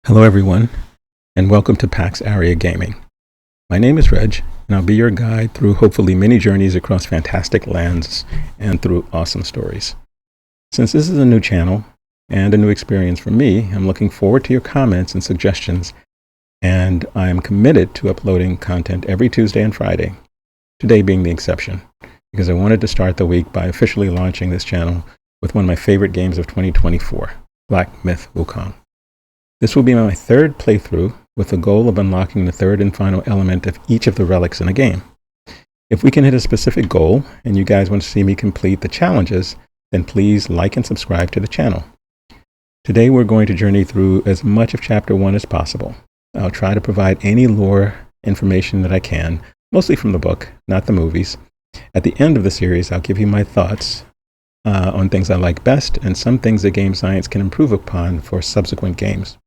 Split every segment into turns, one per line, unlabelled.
Hello everyone, and welcome to PaxAriaGaming. My name is Reg, and I'll be your guide through hopefully many journeys across fantastic lands and through awesome stories. Since this is a new channel and a new experience for me, I'm looking forward to your comments and suggestions, and I am committed to uploading content every Tuesday and Friday, today being the exception, because I wanted to start the week by officially launching this channel with one of my favorite games of 2024, Black Myth Wukong. This will be my third playthrough with the goal of unlocking the third and final element of each of the relics in a game. If we can hit a specific goal and you guys want to see me complete the challenges, then please like and subscribe to the channel. Today we're going to journey through as much of Chapter 1 as possible. I'll try to provide any lore information that I can, mostly from the book, not the movies. At the end of the series, I'll give you my thoughts on things I like best and some things that game science can improve upon for subsequent games.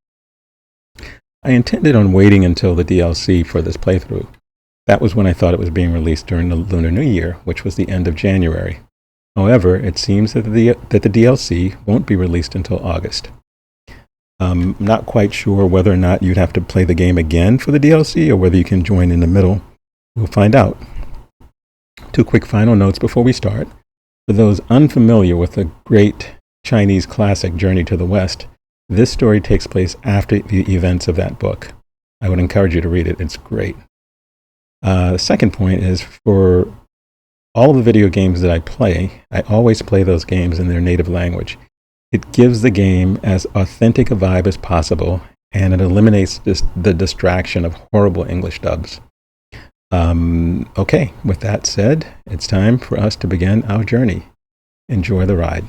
I intended on waiting until the DLC for this playthrough. That was when I thought it was being released during the Lunar New Year, which was the end of January. However, it seems that the DLC won't be released until August. I'm not quite sure whether or not you'd have to play the game again for the DLC or whether you can join in the middle. We'll find out. Two quick final notes before we start. For those unfamiliar with the great Chinese classic Journey to the West, this story takes place after the events of that book. I would encourage you to read it. It's great. The second point is for all of the video games that I play, I always play those games in their native language. It gives the game as authentic a vibe as possible, and it eliminates the distraction of horrible English dubs. Okay, with that said, it's time for us to begin our journey. Enjoy the ride.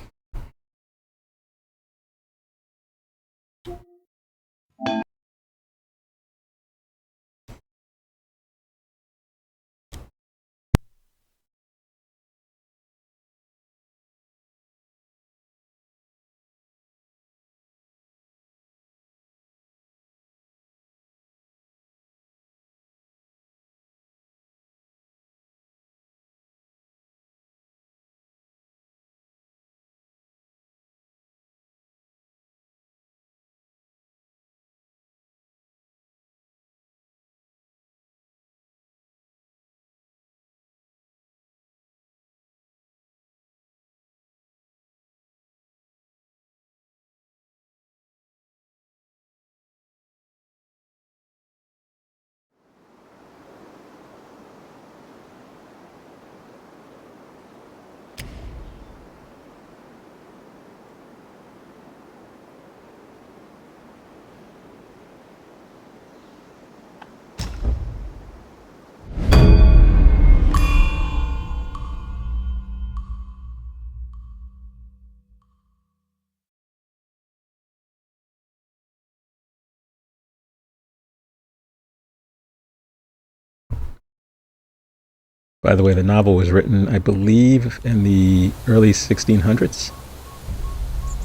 By the way, the novel was written, I believe, in the early 1600s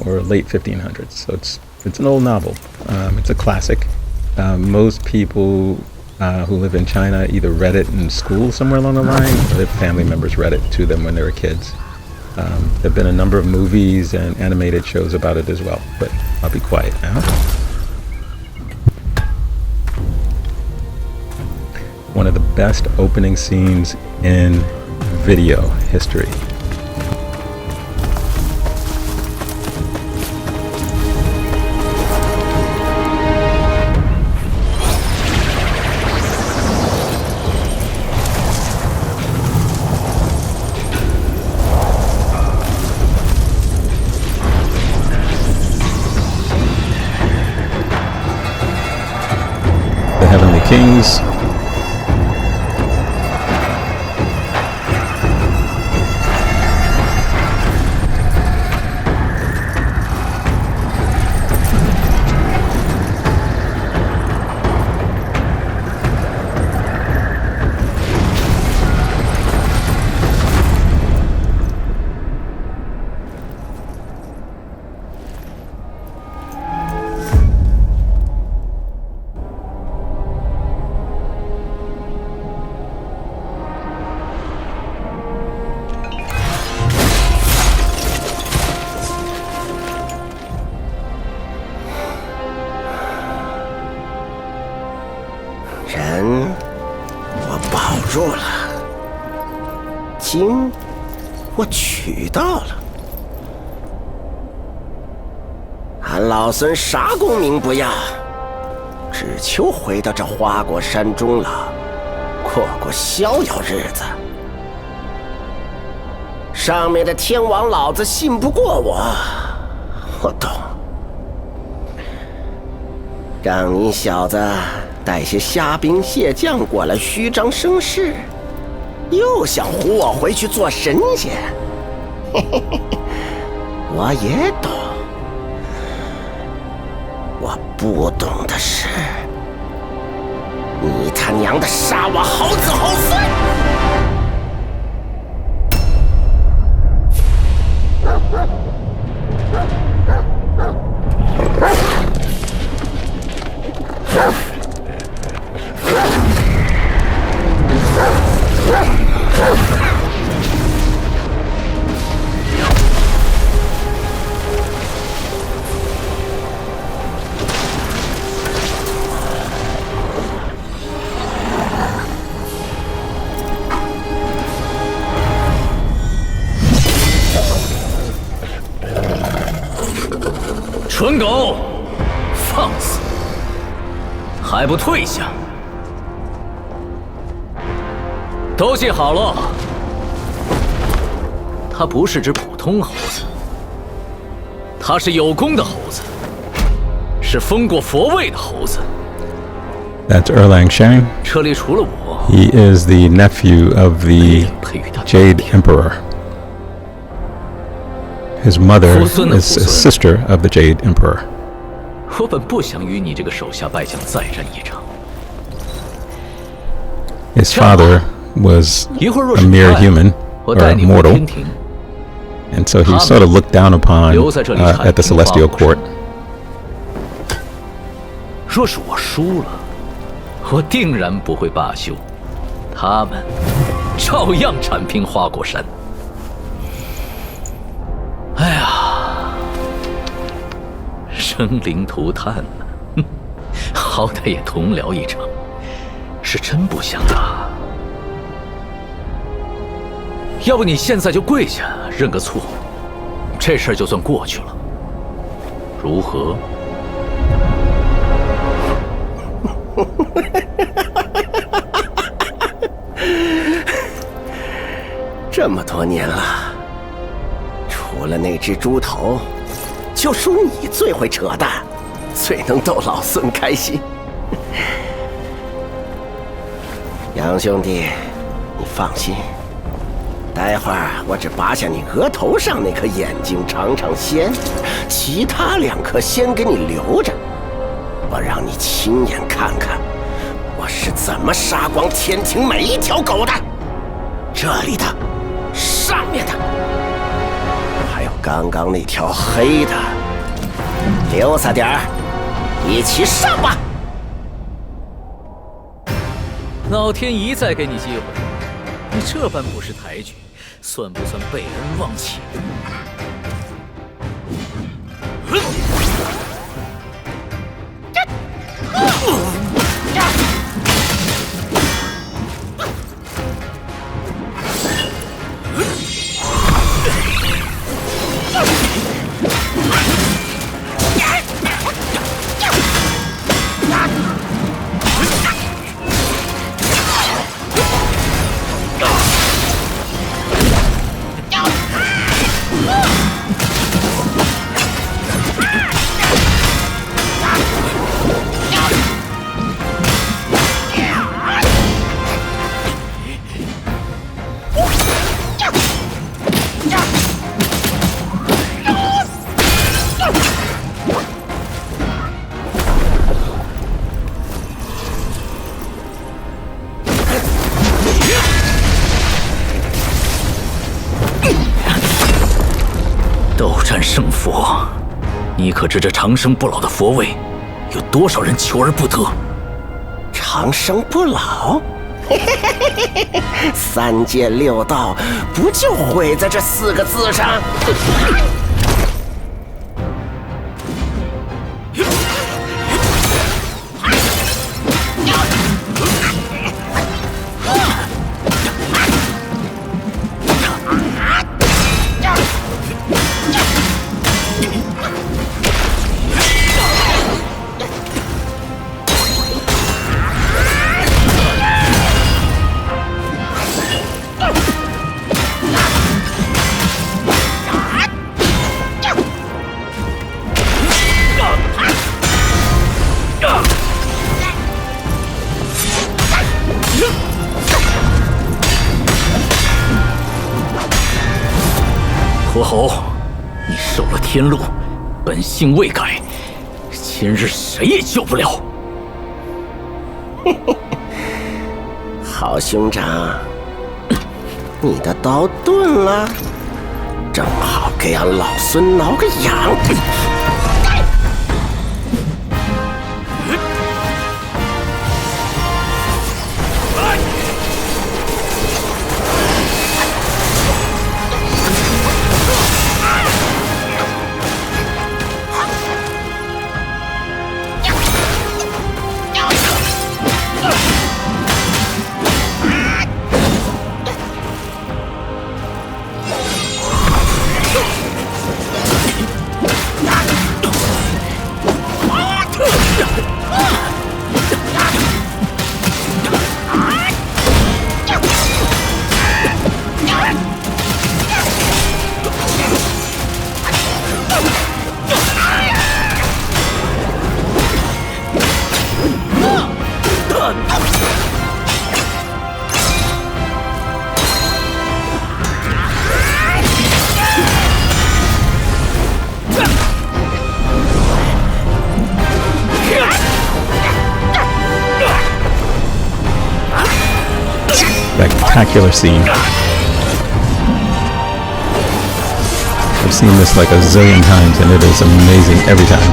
or late 1500s. So it's an old novel. It's a classic. Most people who live in China either read it in school somewhere along the line, or their family members read it to them when they were kids. There have been a number of movies and animated shows about it as well, but I'll be quiet now. One of the best opening scenes in video history. The Heavenly Kings.
住了。经我取到了，俺老孙啥功名不要，只求回到这花果山中了，过过逍遥日子。上面的天王老子信不过我懂。让你小子带些虾兵蟹将过来虚张声势，又想唬我回去做神仙。我也懂，我不懂的是，你他娘的杀我好子好孙！
蠢狗，放肆！还不退下！都记好了，他不是只普通猴子，他是有功的猴子，是封过佛位的猴子。
That's Erlang Shang.
这里除了我，
He is the nephew of the Jade Emperor. His mother is a sister of the Jade Emperor.
我本不想与你这个手下败将再战一场。
His father was a mere human, or mortal, and so he was sort of looked down upon at the Celestial Court.
若是我输了，我定然不会罢休，他们照样铲平花果山。哎呀，生灵涂炭了，好歹也同僚一场，是真不想打。要不你现在就跪下认个错，这事儿就算过去了，如何？
这么多年了，除了那只猪头，就属你最会扯淡，最能逗老孙开心。杨兄弟，你放心，待会儿我只拔下你额头上那颗眼睛尝尝鲜，其他2颗先给你留着，我让你亲眼看看我是怎么杀光天庭每一条狗的。这里的，上面的，还有刚刚那条黑的，留下点儿，一起上吧。
老天一再给你机会，你这般不识抬举，算不算被人忘情？斗战胜佛，你可知这长生不老的佛位，有多少人求而不得？
长生不老，3界6道不就毁在这4个字上？
侯，你受了天禄，本性未改，今日谁也救不了。
好兄长，你的刀钝了，正好给俺老孙挠个痒。
Spectacular scene. I've seen this like a zillion times and it is amazing every time.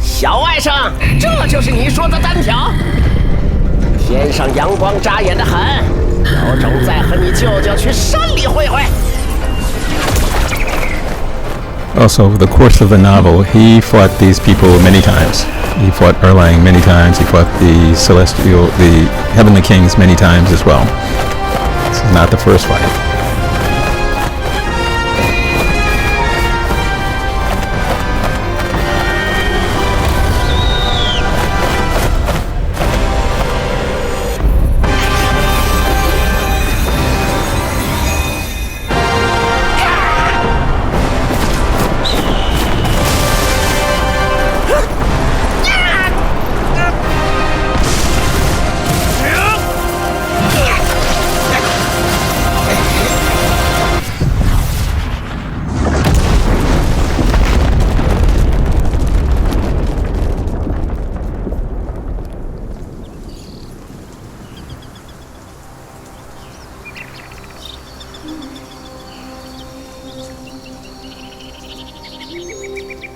小外甥，这就是你说的单挑？天上阳光扎眼的很，有种再和你舅舅去山里会会。
Also, over the course of the novel, he fought these people many times. He fought Erlang many times. He fought the Heavenly Kings many times as well. This is not the first fight.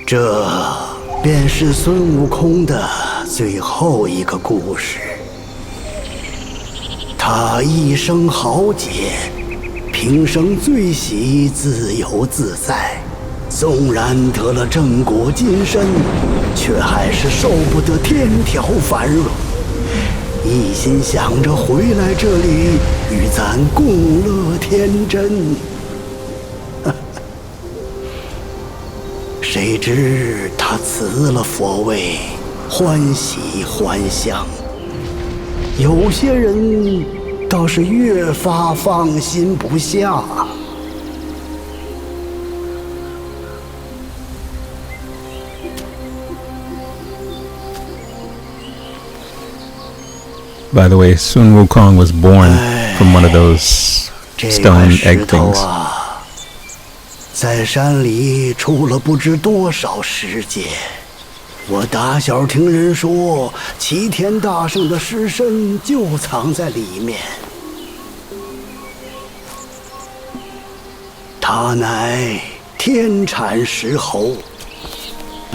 这便是孙悟空的最后一个故事。他一生豪杰，平生最喜自由自在。纵然得了正果金身，却还是受不得天条繁荣，一心想着回来这里与咱共乐天真。谁知他辞了佛位，欢喜还乡。有些人倒是越发放心不下。
By the way, Sun Wukong was born from one of those stone egg things.
在山里出了不知多少世界，我打小听人说，齐天大圣的尸身就藏在里面。他乃天产石猴，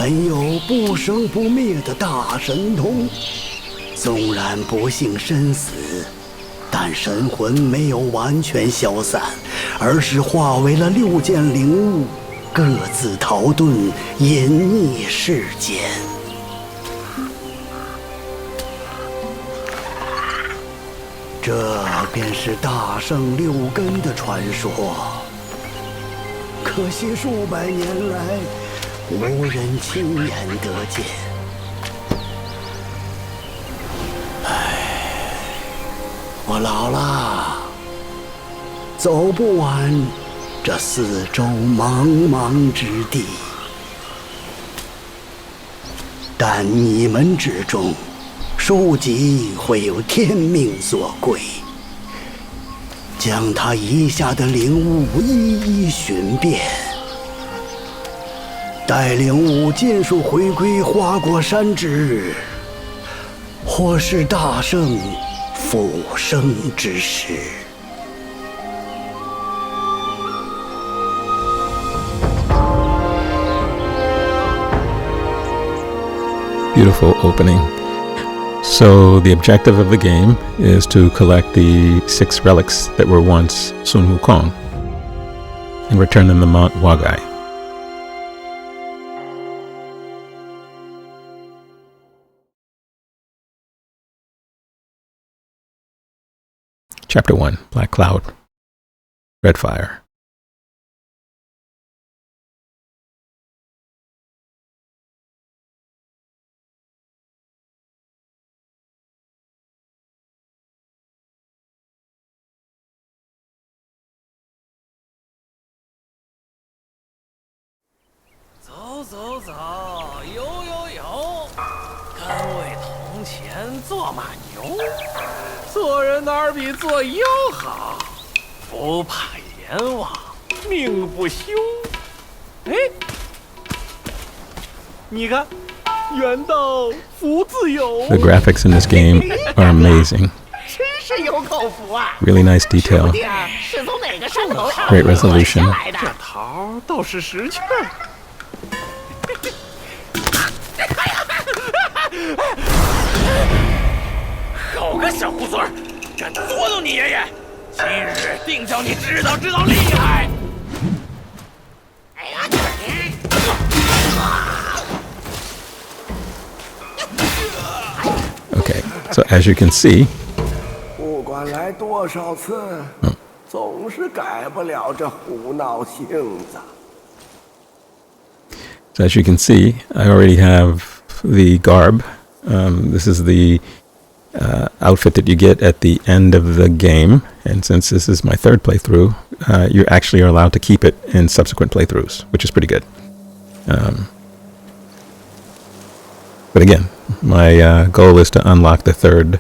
本有不生不灭的大神通，纵然不幸身死，但神魂没有完全消散，而是化为了6件灵物，各自逃遁，隐匿世间。这便是大圣6根的传说。可惜数百年来，无人亲眼得见。我老了，走不完这四周茫茫之地。但你们之中，书籍会有天命所归，将他遗下的灵物一一寻遍，待灵物尽数回归花果山之日，或是大圣复生之时。
Beautiful opening. So the objective of the game is to collect the 6 relics that were once Sun Wukong and return them to Mount Wagai. Chapter 1, Black Cloud, Red Fire. The graphics in this game are amazing. Really nice detail. Great resolution. Okay, so as you can see, I already have the garb. This is the outfit that you get at the end of the game, and since this is my 3rd playthrough, you actually are allowed to keep it in subsequent playthroughs, which is pretty good. But again, my goal is to unlock the 3rd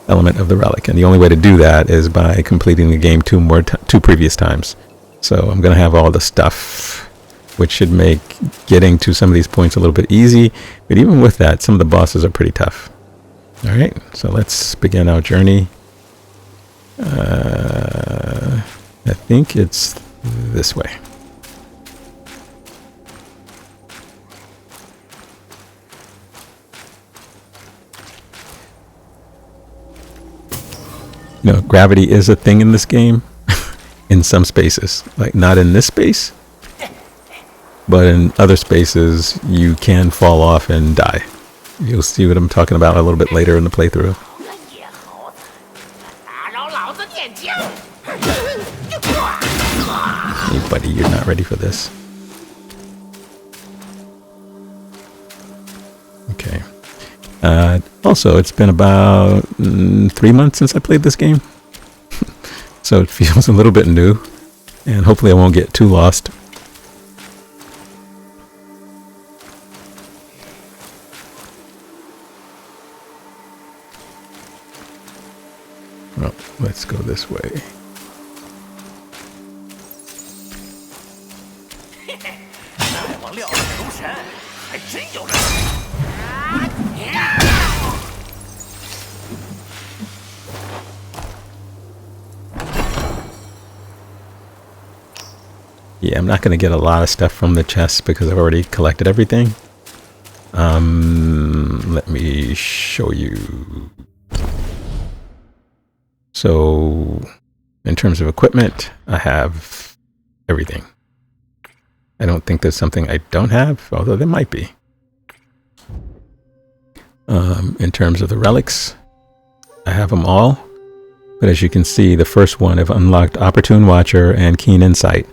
element of the relic, and the only way to do that is by completing the game 2 previous times. So I'm going to have all the stuff, which should make getting to some of these points a little bit easy, but even with that, some of the bosses are pretty tough. Alright, so let's begin our journey. I think it's this way. You know, gravity is a thing in this game in some spaces. Like, not in this space, but in other spaces you can fall off and die. You'll see what I'm talking about a little bit later in the playthrough. Hey buddy, you're not ready for this. Okay. Also, it's been about 3 months since I played this game. So it feels a little bit new, and hopefully I won't get too lost. Well, let's go this way. Yeah, I'm not going to get a lot of stuff from the chests because I've already collected everything. Let me show you. So in terms of equipment, I have everything. I don't think there's something I don't have, although there might be. In terms of the relics, I have them all. But as you can see, the first one I've unlocked Opportune Watcher and Keen Insight.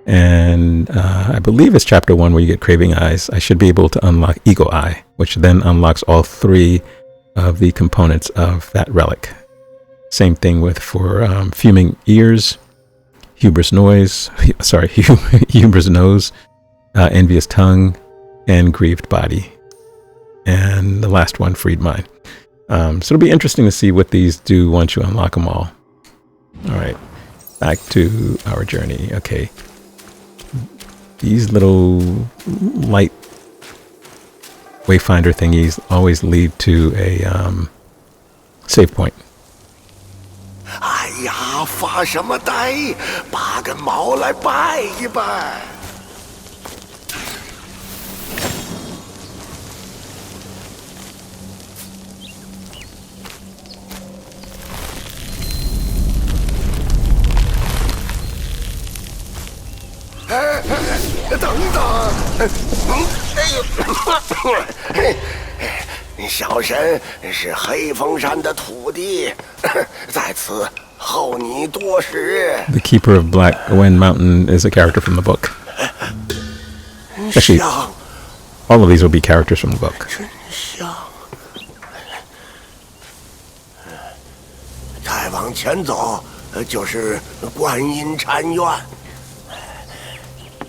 And I believe it's chapter 1 where you get Craving Eyes. I should be able to unlock Eagle Eye, which then unlocks all 3 of the components of that relic. Same thing for Fuming Ears, Hubris Nose, Envious Tongue, and Grieved Body. And the last one, Freed Mind. So it'll be interesting to see what these do once you unlock them all. All right, back to our journey. Okay, these little light wayfinder thingies always lead to a save point.
哎呀，发什么呆？拔根毛来拜一拜。等等，小神是黑风山的土地，在此候你多时。
The Keeper of Black Wind Mountain is a character from the book. Actually, all of these will be characters from the book.
真香。再往前走，就是观音禅院。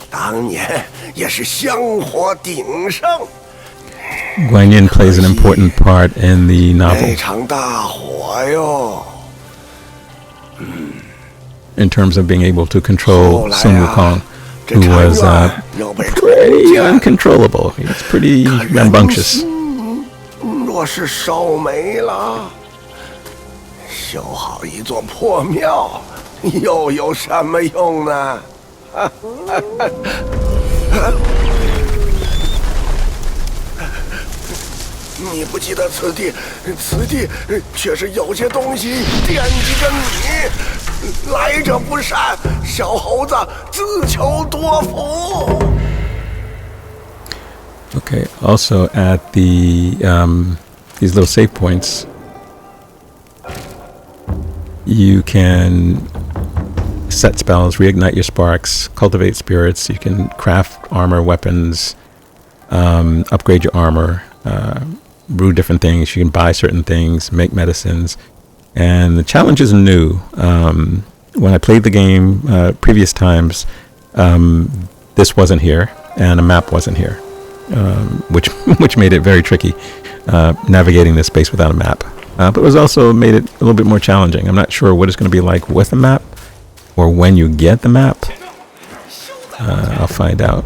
当年也是香火鼎盛。
Guanyin plays an important part in the novel.
那场大火哟。
In terms of being able to control Sun Wukong, who was pretty uncontrollable. He was pretty rambunctious.
若是烧没了，修好一座破庙，又有什么用呢？ 你不记得此地却是有些东西惦记着你。来者不善，小猴子自求多福。
Okay. Also, at the these little save points, you can set spells, reignite your sparks, cultivate spirits. You can craft armor, weapons, upgrade your armor, brew different things. You can buy certain things, make medicines. And the challenge is new. When I played the game previous times, this wasn't here, and a map wasn't here, which made it very tricky navigating this space without a map. But it was also made it a little bit more challenging. I'm not sure what it's going to be like with a map, or when you get the map. I'll find out.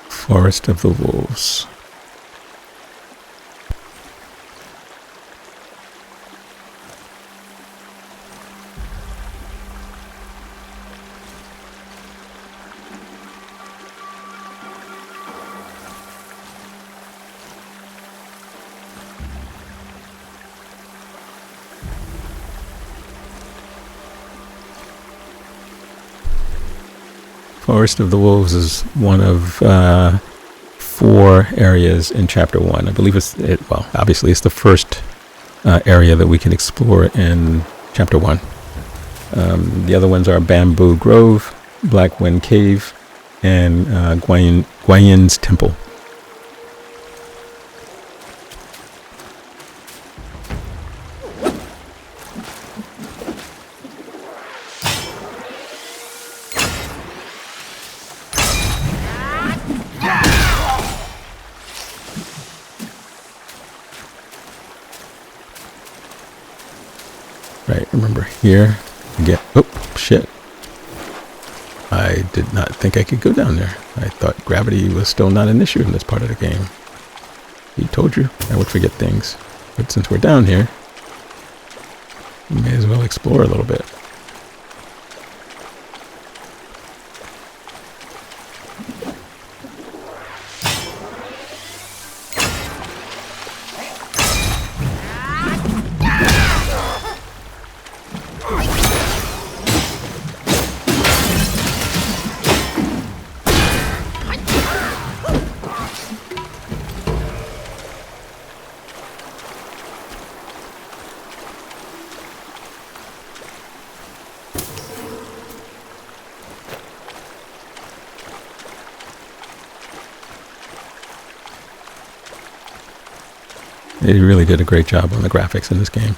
Forest of the Wolves. Forest of the Wolves is one of 4 areas in Chapter 1. I believe well, obviously it's the first area that we can explore in Chapter 1. The other ones are Bamboo Grove, Black Wind Cave, and Guanyin's Temple. here. Again. Oh, shit. I did not think I could go down there. I thought gravity was still not an issue in this part of the game. He told you I would forget things. But since we're down here, we may as well explore a little bit. They really did a great job on the graphics in this game.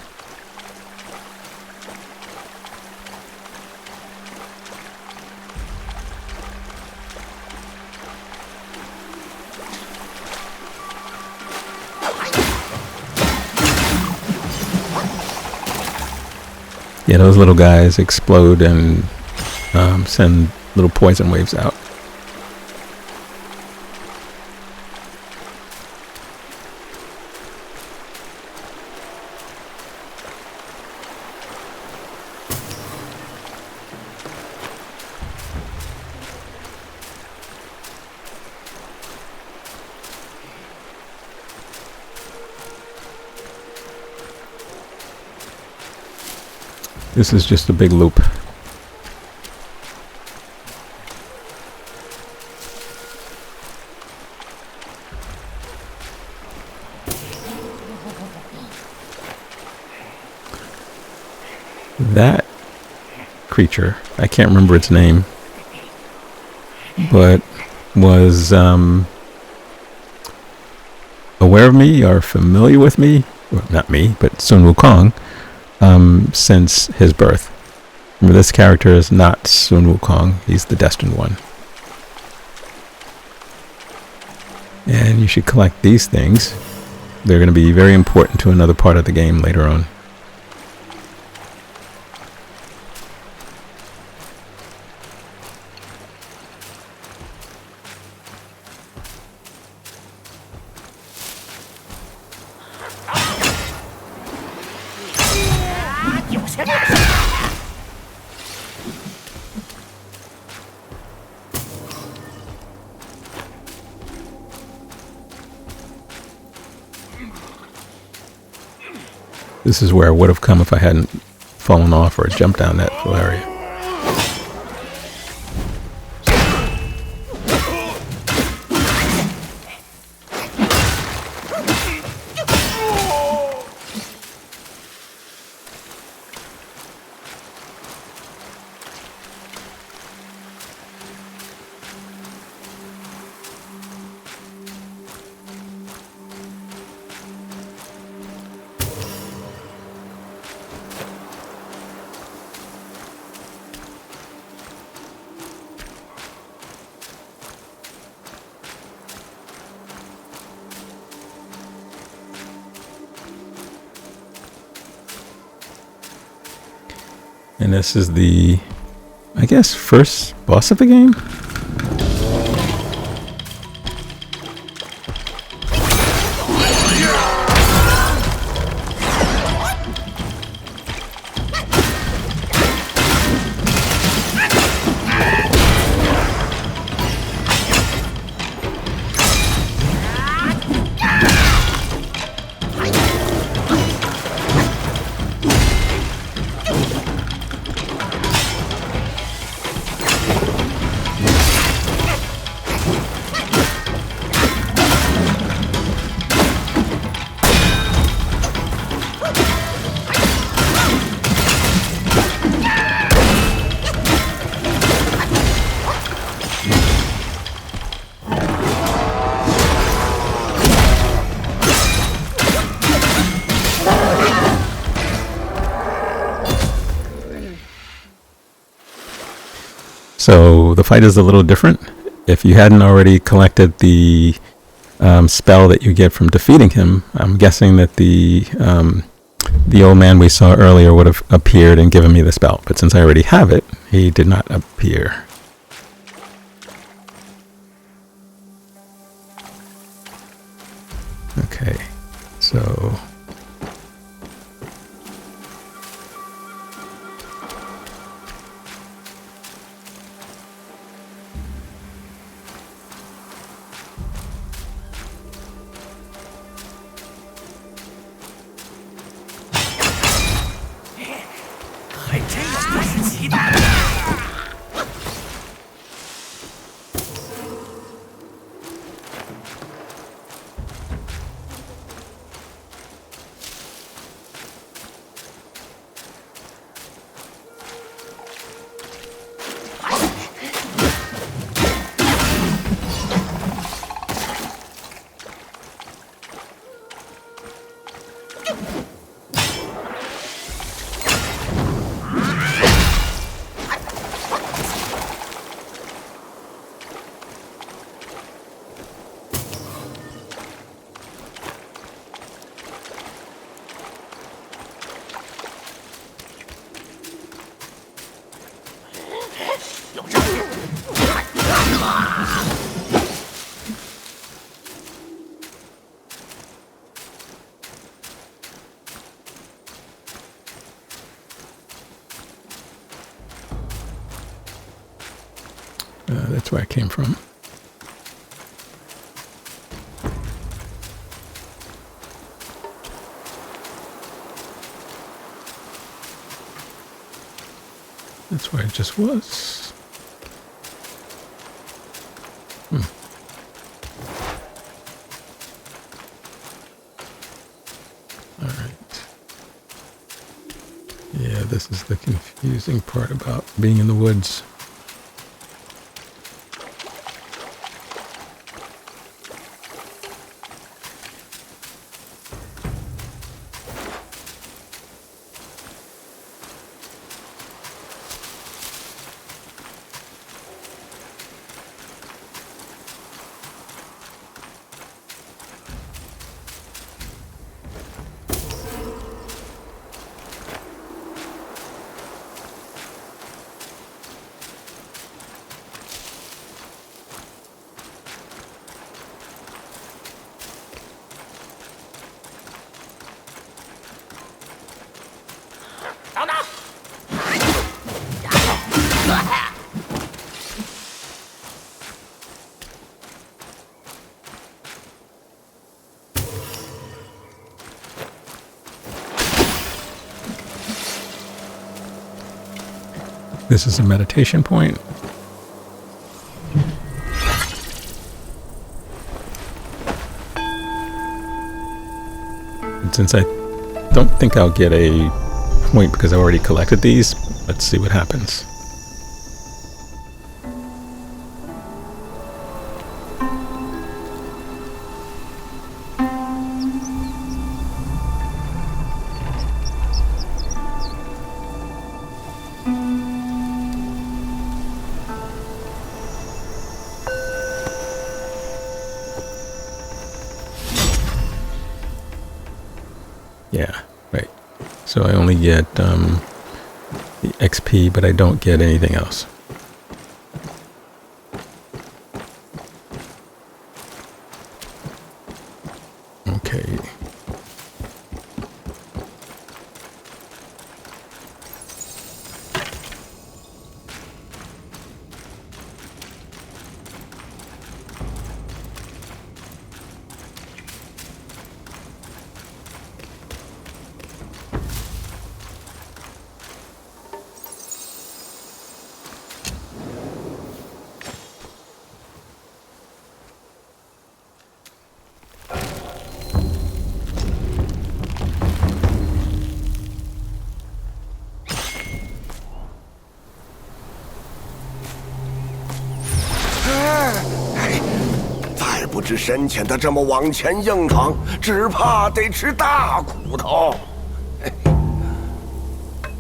Yeah, those little guys explode and send little poison waves out. This is just a big loop. That creature, I can't remember its name, but was aware of me or familiar with me, well, not me, but Sun Wukong, since his birth. Remember, this character is not Sun Wukong, he's the destined one. And you should collect these things. They're going to be very important to another part of the game later on. This is where I would have come if I hadn't fallen off or jumped down that full area. And this is the, I guess, first boss of the game? So the fight is a little different. If you hadn't already collected the spell that you get from defeating him, I'm guessing that the the old man we saw earlier would have appeared and given me this belt, but since I already have it, he did not appear. Okay, so... That's where I came from. That's where I just was. All right. Yeah, this is the confusing part about being in the woods. This is a meditation point. And since I don't think I'll get a point because I already collected these, let's see what happens. Yeah, right. So I only get the XP, but I don't get anything else. Okay.
再不知深浅的这么往前硬闯，只怕得吃大苦头。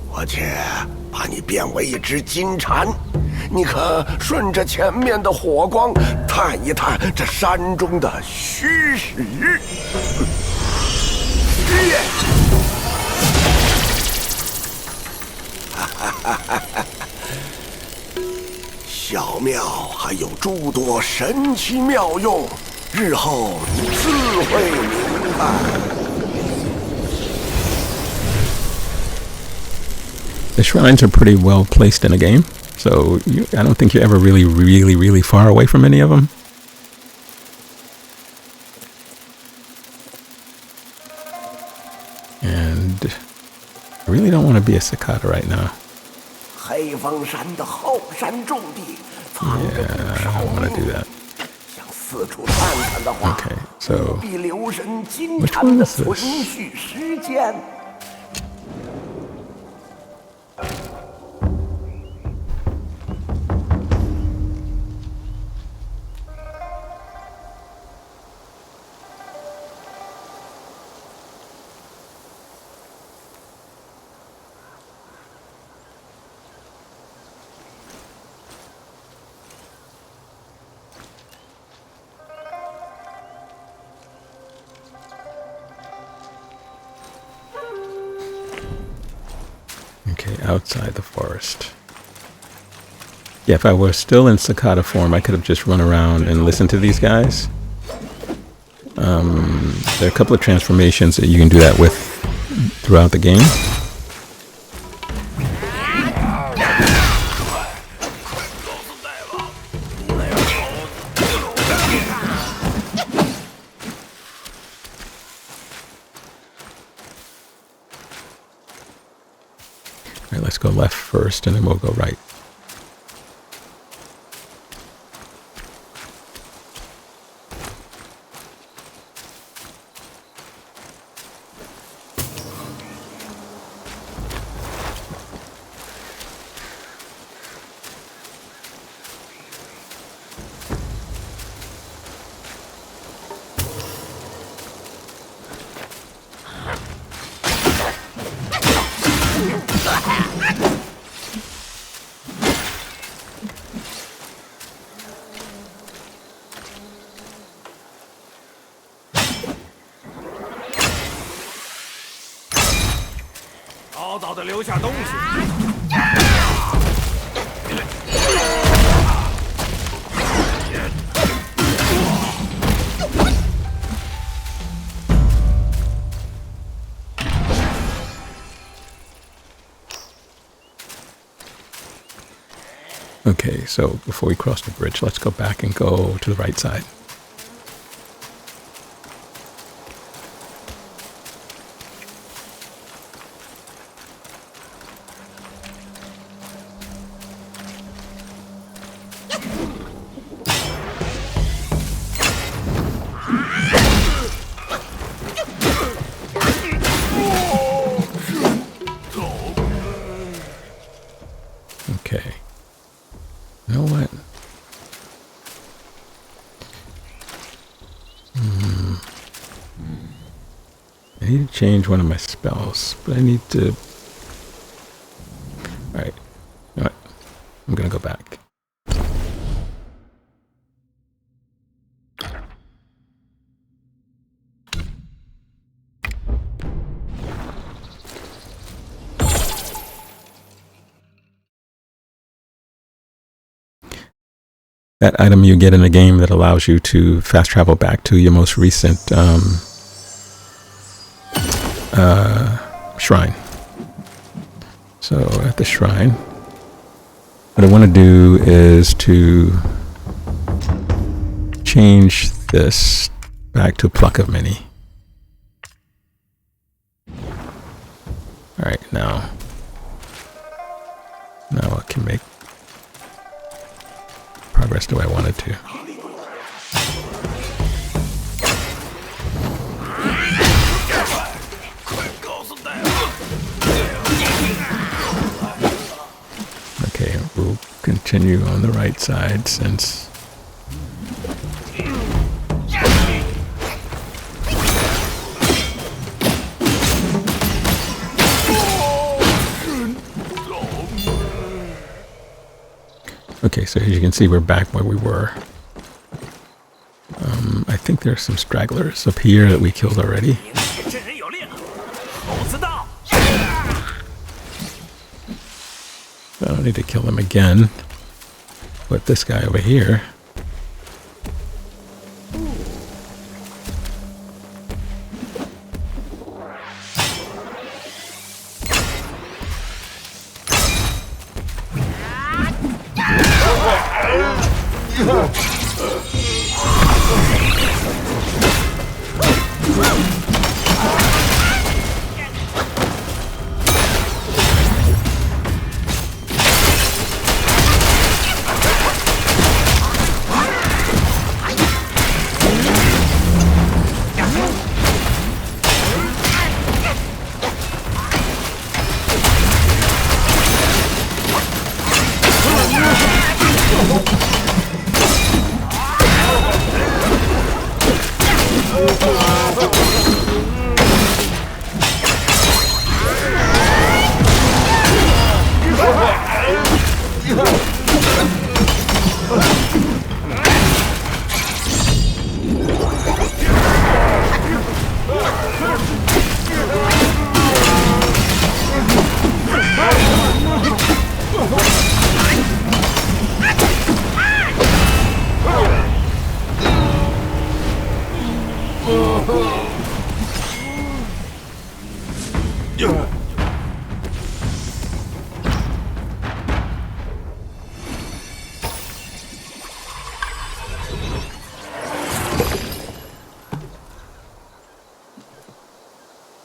我且把你变为一只金蝉，你可顺着前面的火光探一探这山中的虚实。小庙还有诸多神奇妙用，日后你自会明白。
The shrines are pretty well placed in a game, so I don't think you're ever really far away from any of them. And I really don't want to be a cicada right now.
Yeah,
I don't want to do that. Okay, so which one is this? Okay, outside the forest. Yeah, if I were still in cicada form, I could have just run around and listened to these guys. There are a couple of transformations that you can do that with throughout the game. Alright, let's go left first and then we'll go right. Okay, so before we cross the bridge, let's go back and go to the right side. Okay. You know what? I need to change one of my spells, but I need to... Alright. You know what? I'm gonna go back. That item you get in a game that allows you to fast travel back to your most recent shrine. So at the shrine, what I want to do is to change this back to Pluck of Many. Alright, now I can make progress the way I wanted to. Okay, we'll continue on the right side since... Okay, so as you can see, we're back where we were. I think there's some stragglers up here that we killed already. ready to kill him again. Put this guy over here.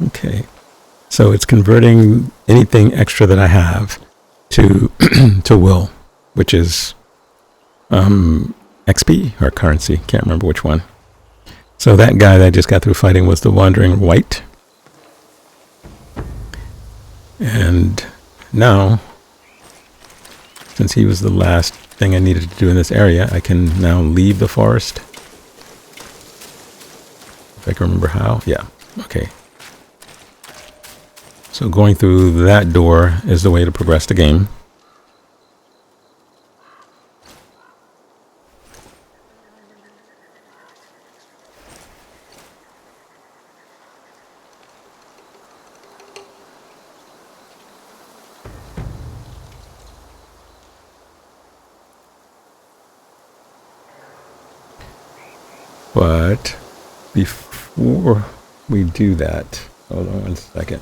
Okay, so it's converting anything extra that I have to to will, which is XP or currency. Can't remember which one. So that guy that I just got through fighting was the Wandering Wight. And now, since he was the last thing I needed to do in this area, I can now leave the forest. If I can remember how. Yeah, okay. So going through that door is the way to progress the game. But before we do that, hold on 1 second.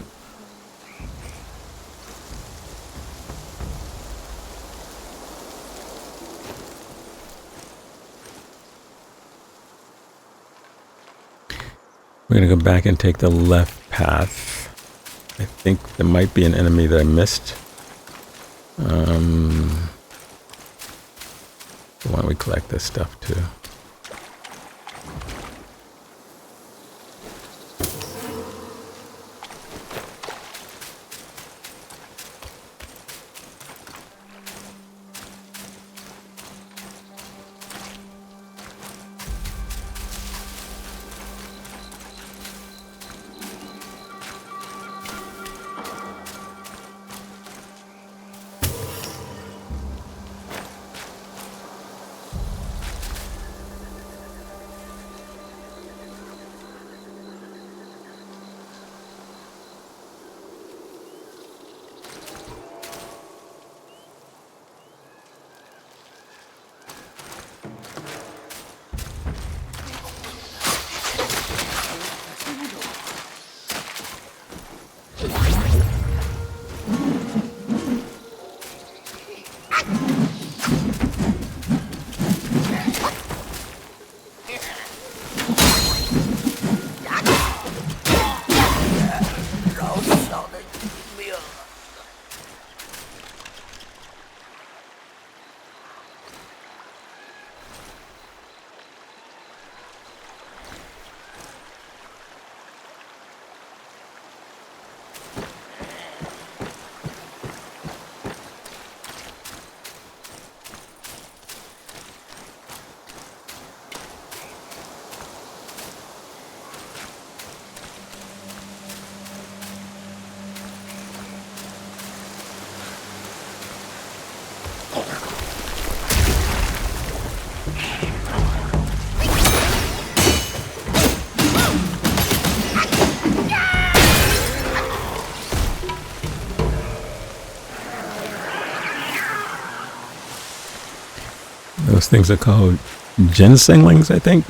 We're going to go back and take the left path. I think there might be an enemy that I missed. So why don't we collect this stuff too? Those things are called ginsenglings, I think.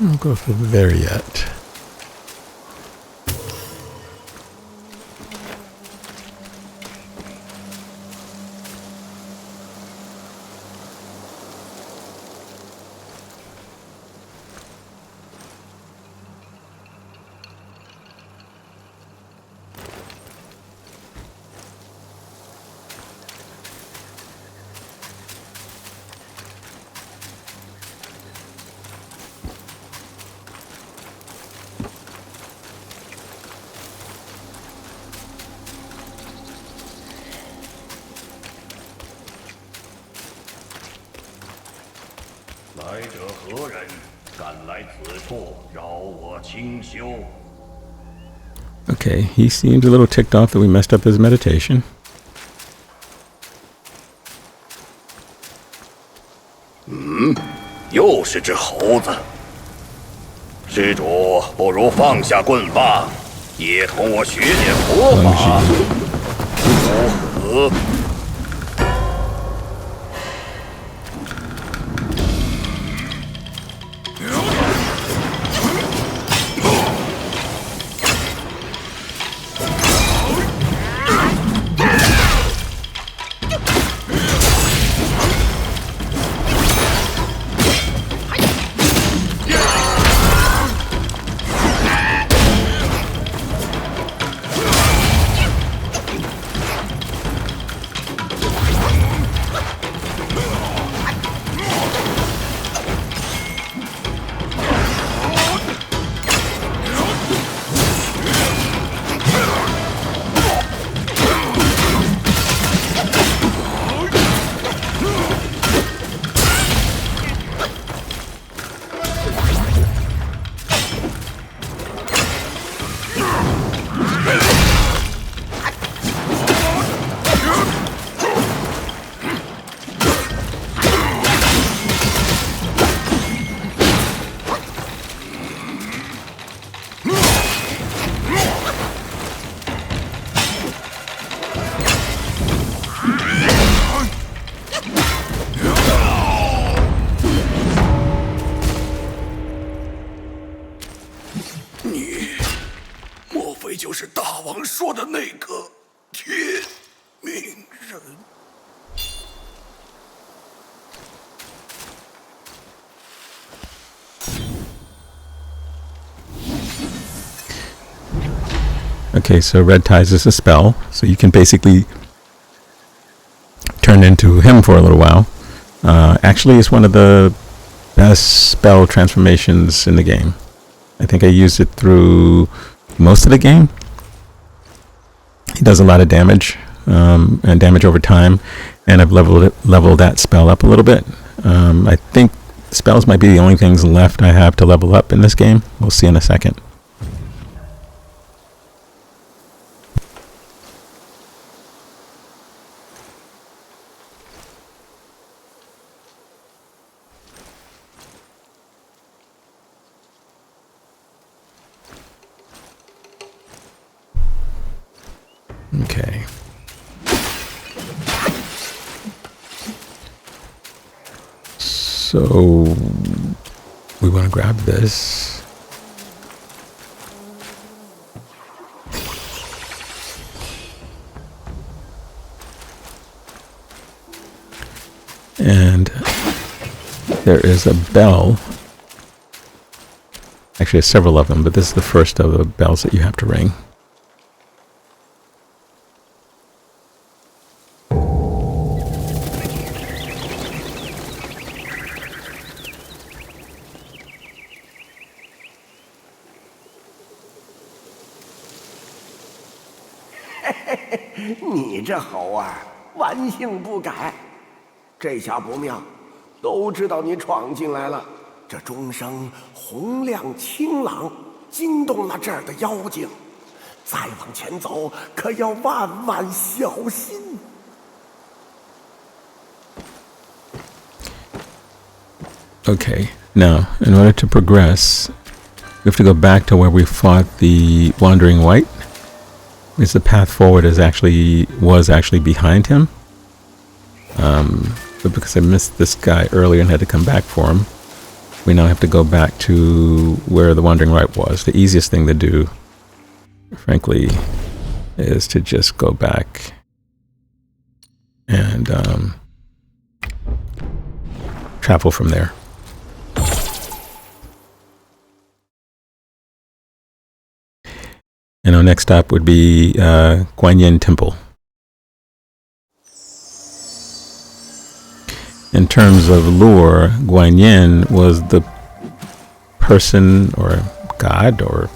I'll go for there yet. Okay, he seems a little ticked off that we messed up his meditation.
Hmm? 又是只猴子。施主，不如放下棍棒，也同我学点佛法，如何？ 就是大王说的那个天命人。
Okay, so red ties is a spell, so you can basically turn into him for a little while. Actually, it's one of the best spell transformations in the game. I think I used it through most of the game. He does a lot of damage, and damage over time, and I've leveled that spell up a little bit. I think spells might be the only things left I have to level up in this game. We'll see in a second. Okay. So we want to grab this. And there is a bell. Actually, there's several of them, but this is the first of the bells that you have to ring.
你这猴儿顽性不改，这下不妙，都知道你闯进来了。这钟声洪亮清朗，惊动了这儿的妖精。再往前走，可要万万小心。
Okay, now in order to progress, we have to go back to where we fought the Wandering White. Because the path forward was actually behind him. But because I missed this guy earlier and had to come back for him, we now have to go back to where the Wandering White was. The easiest thing to do, frankly, is to just go back and travel from there. And our next stop would be Guanyin Temple. In terms of lore, Guanyin was the person or god, or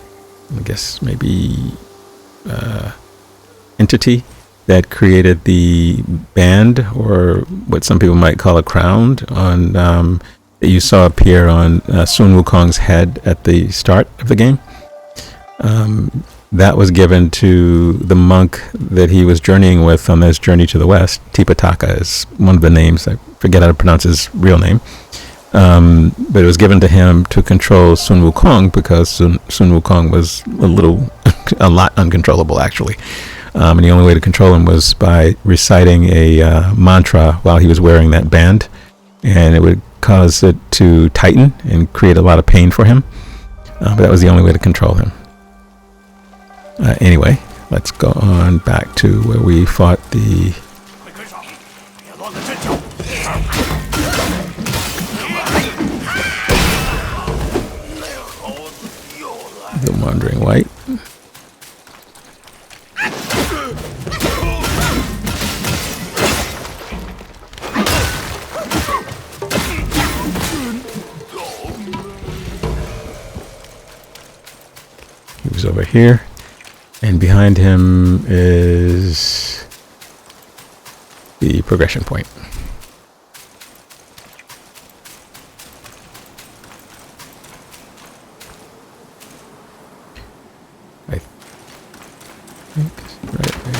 I guess maybe entity that created the band, or what some people might call a crown, on that you saw appear on Sun Wukong's head at the start of the game. That was given to the monk that he was journeying with on this journey to the west. Tipitaka is one of the names. I forget how to pronounce his real name. But it was given to him to control Sun Wukong, because Sun Wukong was a lot uncontrollable, actually. And the only way to control him was by reciting a mantra while he was wearing that band. And it would cause it to tighten and create a lot of pain for him. But that was the only way to control him. Anyway, let's go on back to where we fought the Wandering White. He was over here. And behind him is the progression point. I think it's right there.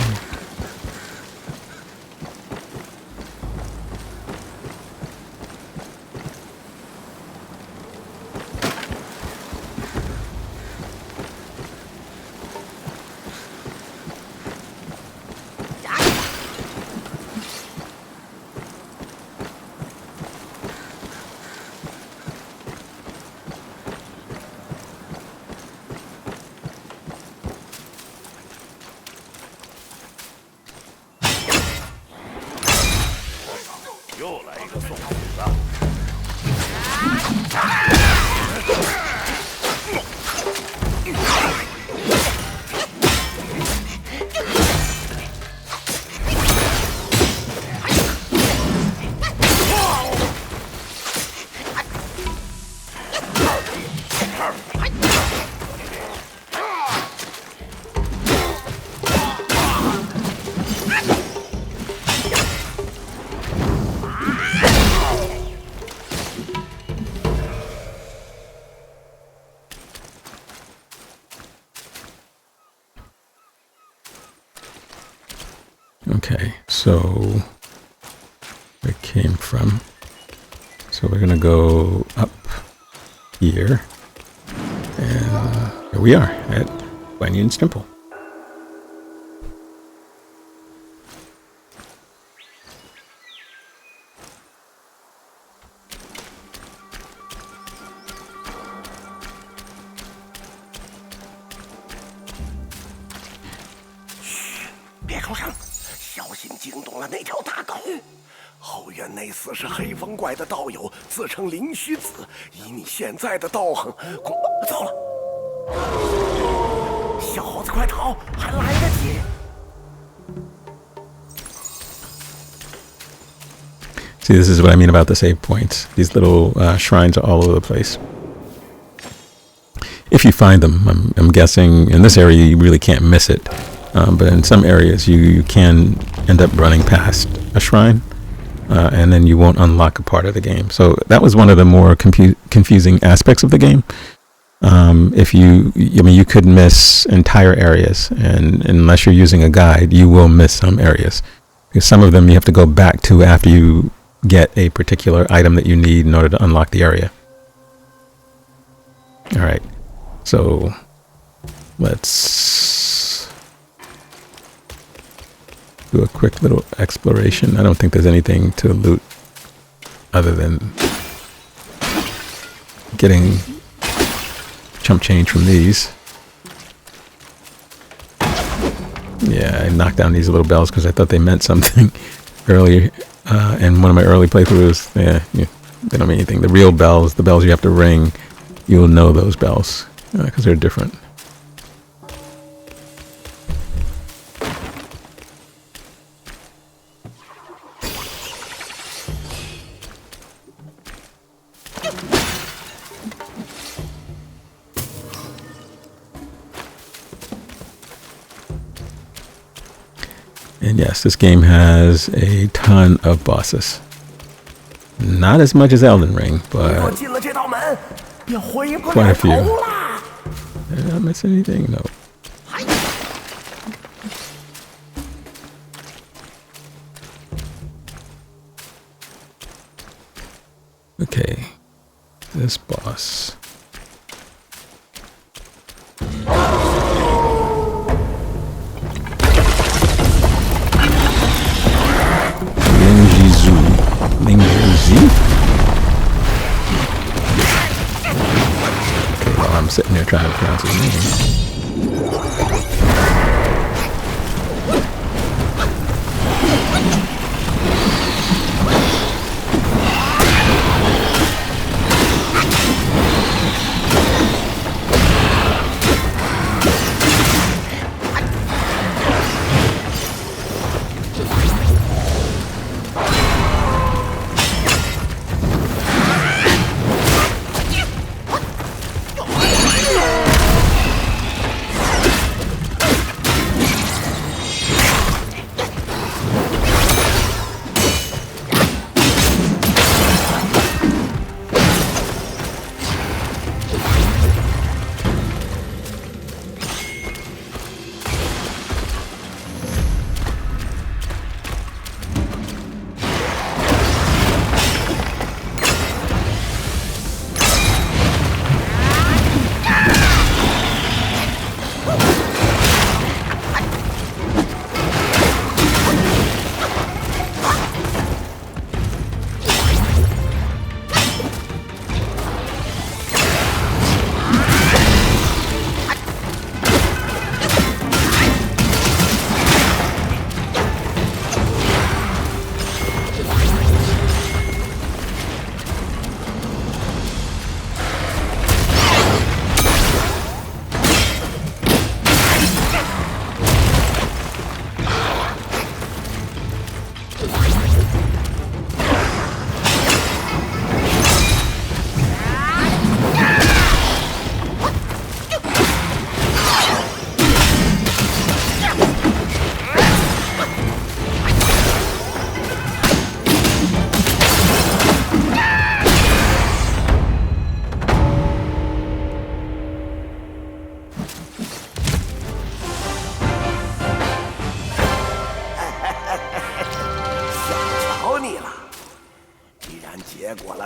Okay, so I came from. So we're gonna go up here, and here we are at Guanyin's temple.
口上，小心惊动了那条大狗。后院那厮是黑风怪的道友，自称灵虚子。以你现在的道行，糟了！小猴子，快逃，还来得及！
See, this is what I mean about the save points. These little shrines are all over the place. If you find them, I'm guessing in this area you really can't miss it. But in some areas you can end up running past a shrine and then you won't unlock a part of the game. So that was one of the more confusing aspects of the game. You could miss entire areas, and unless you're using a guide, you will miss some areas. Because some of them you have to go back to after you get a particular item that you need in order to unlock the area. Alright, so let's do a quick little exploration. I don't think there's anything to loot other than getting chump change from these. Yeah, I knocked down these little bells because I thought they meant something earlier. In one of my early playthroughs, they don't mean anything. The real bells, the bells you have to ring, you'll know those bells because they're different. And yes, this game has a ton of bosses. Not as much as Elden Ring, but quite a few. Did I miss anything? No. Okay, this boss. Okay, while I'm sitting there trying to pronounce his name.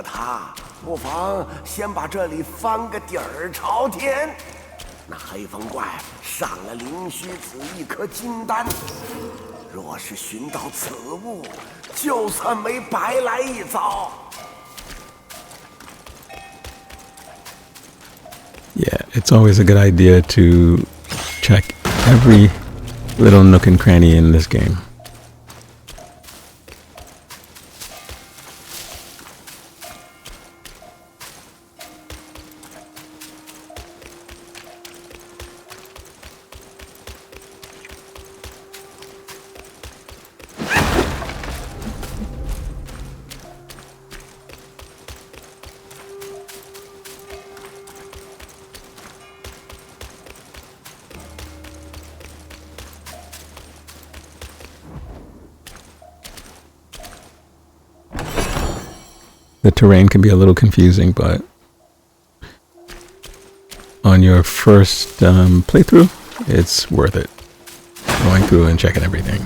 他，不妨先把这里翻个底儿朝天。那黑风怪赏了灵虚子一颗金丹，若是寻到此物，就算没白来一遭。
Yeah, it's always a good idea to check every little nook and cranny in this game. The terrain can be a little confusing, but on your first playthrough, it's worth it. Going through and checking everything.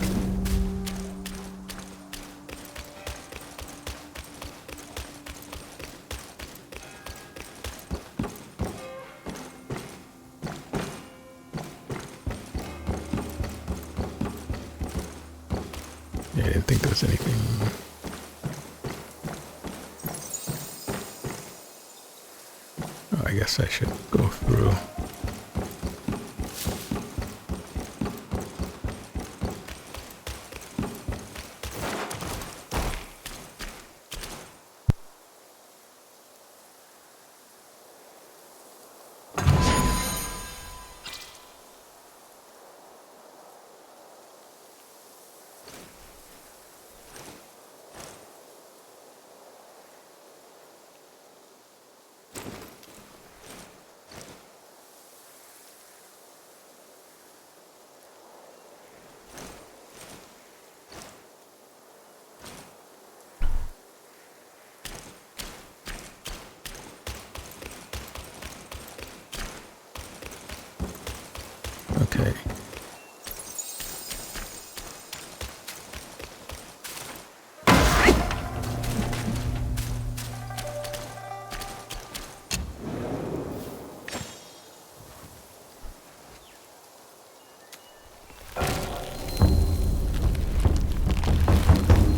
Yeah, I didn't think there was anything. I guess I should go through. Okay.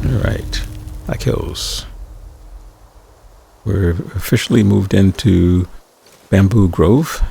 All right. Black Hills. We're officially moved into Bamboo Grove.